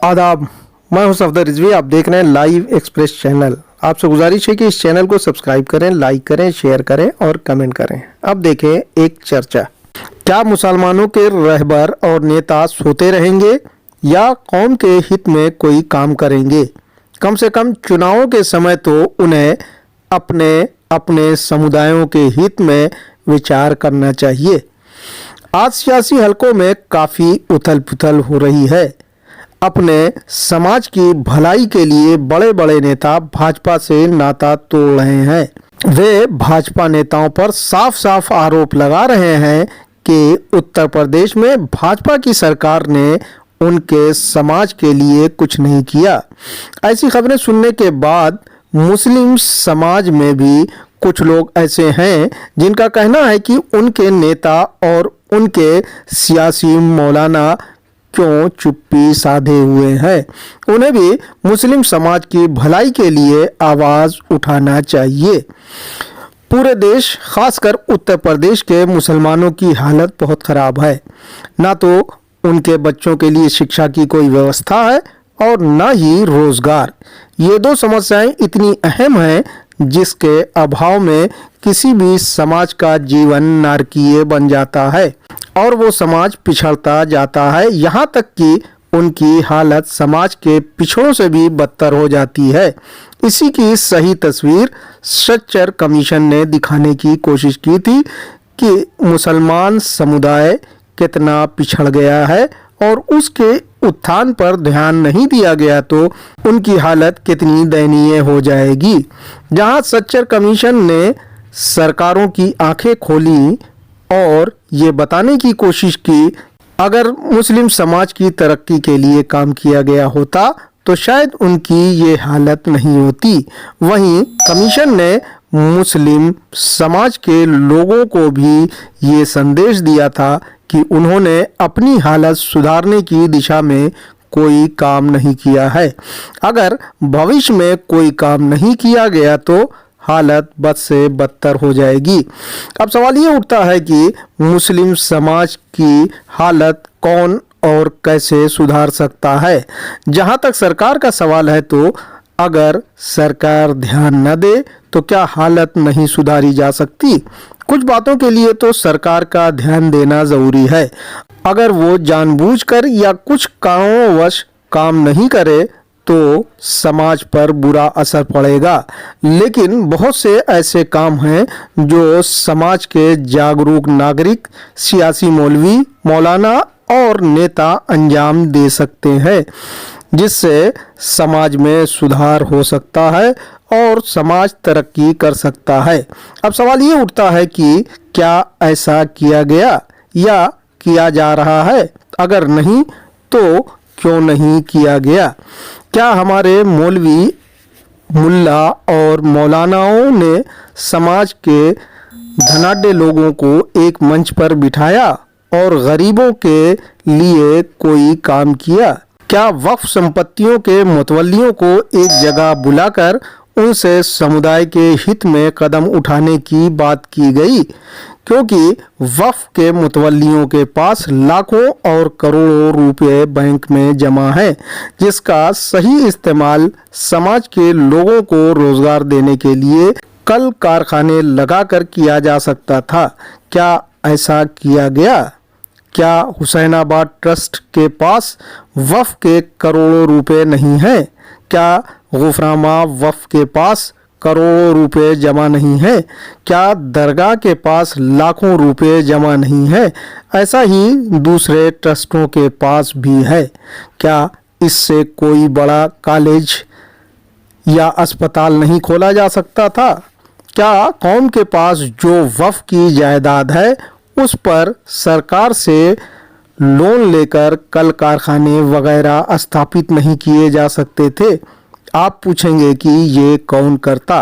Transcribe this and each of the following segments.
आदाब, मैं हूं सफदर रिजवी। आप देख रहे हैं लाइव एक्सप्रेस चैनल। आपसे गुजारिश है कि इस चैनल को सब्सक्राइब करें, लाइक करें, शेयर करें और कमेंट करें। अब देखें एक चर्चा। क्या मुसलमानों के रहबर और नेता सोते रहेंगे या कौम के हित में कोई काम करेंगे? कम से कम चुनावों के समय तो उन्हें अपने अपने समुदायों के हित में विचार करना चाहिए। आज सियासी हलकों में काफ़ी उथल पुथल हो रही है। अपने समाज की भलाई के लिए बड़े बड़े नेता भाजपा से नाता तोड़ रहे हैं। वे भाजपा नेताओं पर साफ साफ आरोप लगा रहे हैं कि उत्तर प्रदेश में भाजपा की सरकार ने उनके समाज के लिए कुछ नहीं किया। ऐसी खबरें सुनने के बाद मुस्लिम समाज में भी कुछ लोग ऐसे हैं जिनका कहना है कि उनके नेता और उनके सियासी मौलाना क्यों चुप्पी साधे हुए हैं। उन्हें भी मुस्लिम समाज की भलाई के लिए आवाज़ उठाना चाहिए। पूरे देश, खासकर उत्तर प्रदेश के मुसलमानों की हालत बहुत ख़राब है। ना तो उनके बच्चों के लिए शिक्षा की कोई व्यवस्था है और ना ही रोज़गार। ये दो समस्याएं इतनी अहम हैं जिसके अभाव में किसी भी समाज का जीवन नारकीय बन जाता है और वो समाज पिछड़ता जाता है। यहाँ तक कि उनकी हालत समाज के पिछड़ों से भी बदतर हो जाती है। इसी की सही तस्वीर सच्चर कमीशन ने दिखाने की कोशिश की थी कि मुसलमान समुदाय कितना पिछड़ गया है और उसके उत्थान पर ध्यान नहीं दिया गया तो उनकी हालत कितनी दयनीय हो जाएगी। जहां सच्चर कमीशन ने सरकारों की आंखें खोली और ये बताने की कोशिश की अगर मुस्लिम समाज की तरक्की के लिए काम किया गया होता तो शायद उनकी ये हालत नहीं होती। वहीं कमीशन ने मुस्लिम समाज के लोगों को भी ये संदेश दिया था कि उन्होंने अपनी हालत सुधारने की दिशा में कोई काम नहीं किया है। अगर भविष्य में कोई काम नहीं किया गया तो हालत बद से बदतर हो जाएगी। अब सवाल ये उठता है कि मुस्लिम समाज की हालत कौन और कैसे सुधार सकता है। जहाँ तक सरकार का सवाल है तो अगर सरकार ध्यान न दे तो क्या हालत नहीं सुधारी जा सकती? कुछ बातों के लिए तो सरकार का ध्यान देना ज़रूरी है। अगर वो जानबूझकर या कुछ कारणवश काम नहीं करे तो समाज पर बुरा असर पड़ेगा। लेकिन बहुत से ऐसे काम हैं जो समाज के जागरूक नागरिक, सियासी मौलवी, मौलाना और नेता अंजाम दे सकते हैं, जिससे समाज में सुधार हो सकता है और समाज तरक्की कर सकता है। अब सवाल ये उठता है कि क्या ऐसा किया गया या किया जा रहा है? अगर नहीं तो क्यों नहीं किया गया? क्या हमारे मौलवी, मुल्ला और मौलानाओं ने समाज के धनाढ्य लोगों को एक मंच पर बिठाया और गरीबों के लिए कोई काम किया? क्या वक्फ संपत्तियों के मुतवल्लियों को एक जगह बुलाकर उनसे समुदाय के हित में कदम उठाने की बात की गई? क्योंकि वक्फ के मुतवल्लियों के पास लाखों और करोड़ों रुपए बैंक में जमा है, जिसका सही इस्तेमाल समाज के लोगों को रोजगार देने के लिए कल कारखाने लगाकर किया जा सकता था। क्या ऐसा किया गया? क्या हुसैनाबाद ट्रस्ट के पास वक्फ के करोड़ों रुपए नहीं हैं? क्या गुफरामा वक्फ के पास करोड़ों रुपए जमा नहीं है? क्या दरगाह के पास लाखों रुपए जमा नहीं है? ऐसा ही दूसरे ट्रस्टों के पास भी है। क्या इससे कोई बड़ा कॉलेज या अस्पताल नहीं खोला जा सकता था? क्या कौम के पास जो वक्फ की जायदाद है उस पर सरकार से लोन लेकर कल कारखाने वगैरह स्थापित नहीं किए जा सकते थे? आप पूछेंगे कि ये कौन करता?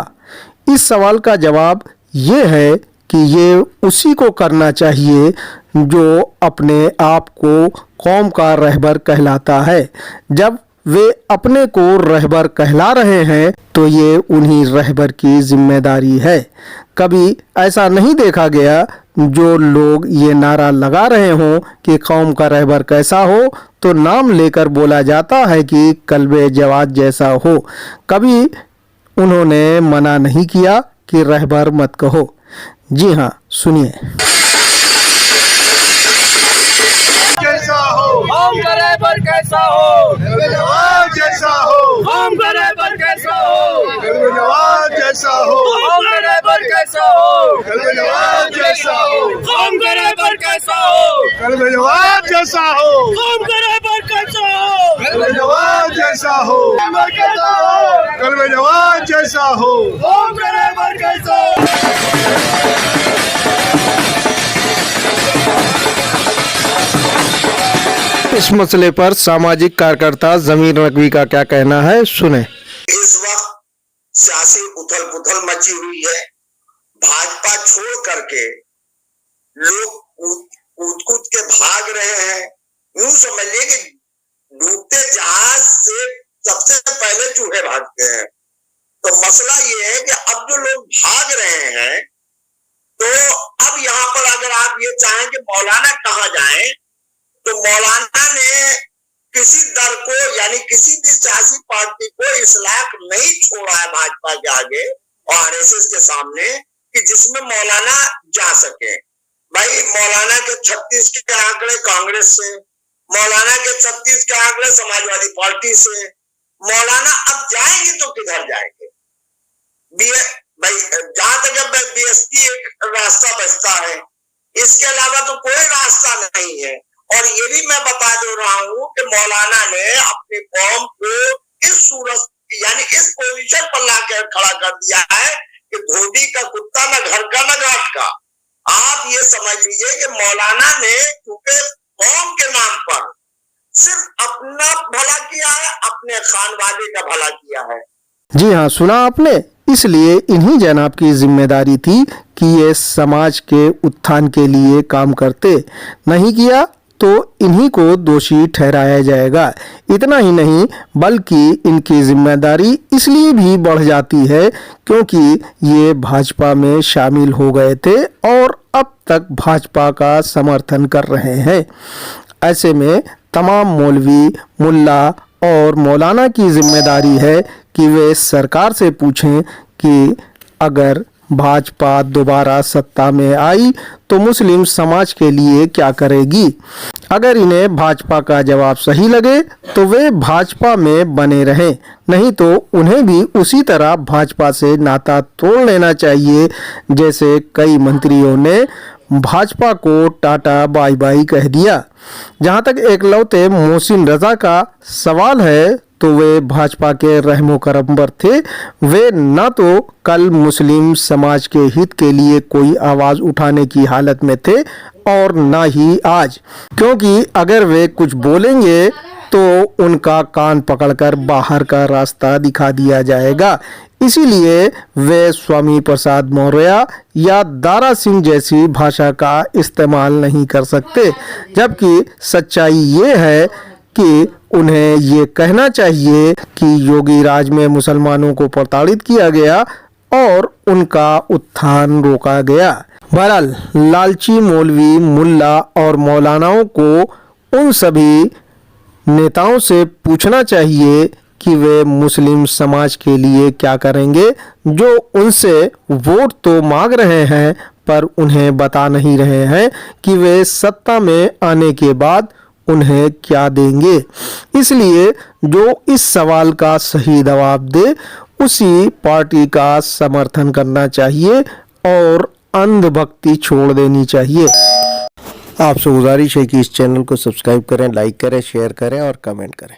इस सवाल का जवाब ये है कि ये उसी को करना चाहिए जो अपने आप को कौम का रहबर कहलाता है। जब वे अपने को रहबर कहला रहे हैं तो ये उन्हीं रहबर की जिम्मेदारी है। कभी ऐसा नहीं देखा गया जो लोग ये नारा लगा रहे हों कि कौम का रहबर कैसा हो तो नाम लेकर बोला जाता है कि कल्बे जवाद जैसा हो। कभी उन्होंने मना नहीं किया कि रहबर मत कहो। जी हाँ, सुनिए। जैसा हो हम करे पर कैसा हो, जवान जैसा हो हम करे पर कैसा हो, जवान जैसा हो हम करे पर कैसा हो, जवान जैसा हो हम करे पर कैसा हो, जवान जैसा हो हम करे पर कैसा हो, जवान जैसा हो जवान जैसा हो हम करे पर कैसा हो। इस मसले पर सामाजिक कार्यकर्ता जमीर नकवी का क्या कहना है, सुने। इस वक्त सियासी उथल पुथल मची हुई है। भाजपा छोड़ करके लोग कूद कूद के भाग रहे हैं। यूं समझिए कि डूबते जहाज से सबसे पहले चूहे भागते हैं। तो मसला ये है कि अब जो लोग भाग रहे हैं, तो अब यहाँ पर अगर आप ये चाहें कि मौलाना कहाँ जाएं, तो मौलाना ने किसी दल को यानी किसी भी सियासी पार्टी को इस लायक नहीं छोड़ा है भाजपा के आगे और आरएसएस के सामने कि जिसमें मौलाना जा सके। भाई मौलाना के 36 के आंकड़े कांग्रेस से, मौलाना के 36 के आंकड़े समाजवादी पार्टी से, मौलाना अब जाएंगे तो किधर जाएंगे? भाई जहां तक अब बीएसपी एक रास्ता बचता है, इसके अलावा तो कोई रास्ता नहीं है। और ये भी मैं बता दे रहा हूं कि मौलाना ने अपनी कौम को इस सूरत यानी इस पोजीशन पर लाकर खड़ा कर दिया है कि धोबी का कुत्ता न घर का न घाट का। आप ये समझ लीजिए कि मौलाना ने क्योंकि कौम के नाम पर सिर्फ अपना भला किया है, अपने खानवादे का भला किया है। जी हाँ, सुना आपने। इसलिए इन्हीं जनाब की जिम्मेदारी थी कि ये समाज के उत्थान के लिए काम करते। नहीं किया तो इन्हीं को दोषी ठहराया जाएगा। इतना ही नहीं बल्कि इनकी जिम्मेदारी इसलिए भी बढ़ जाती है क्योंकि ये भाजपा में शामिल हो गए थे और अब तक भाजपा का समर्थन कर रहे हैं। ऐसे में तमाम मौलवी, मुल्ला और मौलाना की जिम्मेदारी है कि वे सरकार से पूछें कि अगर भाजपा दोबारा सत्ता में आई तो मुस्लिम समाज के लिए क्या करेगी। अगर इन्हें भाजपा का जवाब सही लगे तो वे भाजपा में बने रहें, नहीं तो उन्हें भी उसी तरह भाजपा से नाता तोड़ लेना चाहिए जैसे कई मंत्रियों ने भाजपा को टाटा बाय बाय कह दिया। जहां तक एकलौते मोहसिन रजा का सवाल है तो वे भाजपा के रहमो करम पर थे। वे न तो कल मुस्लिम समाज के हित के लिए कोई आवाज उठाने की हालत में थे और न ही आज, क्योंकि अगर वे कुछ बोलेंगे तो उनका कान पकड़कर बाहर का रास्ता दिखा दिया जाएगा। इसीलिए वे स्वामी प्रसाद मौर्य या दारा सिंह जैसी भाषा का इस्तेमाल नहीं कर सकते, जबकि सच्चाई ये है कि उन्हें ये कहना चाहिए कि योगी राज में मुसलमानों को प्रताड़ित किया गया और उनका उत्थान रोका गया। बहरहाल लालची मौलवी, मुल्ला और मौलानाओं को उन सभी नेताओं से पूछना चाहिए कि वे मुस्लिम समाज के लिए क्या करेंगे, जो उनसे वोट तो मांग रहे हैं पर उन्हें बता नहीं रहे हैं कि वे सत्ता में आने के बाद उन्हें क्या देंगे। इसलिए जो इस सवाल का सही जवाब दे उसी पार्टी का समर्थन करना चाहिए और अंधभक्ति छोड़ देनी चाहिए। आपसे गुजारिश है कि इस चैनल को सब्सक्राइब करें, लाइक करें, शेयर करें और कमेंट करें।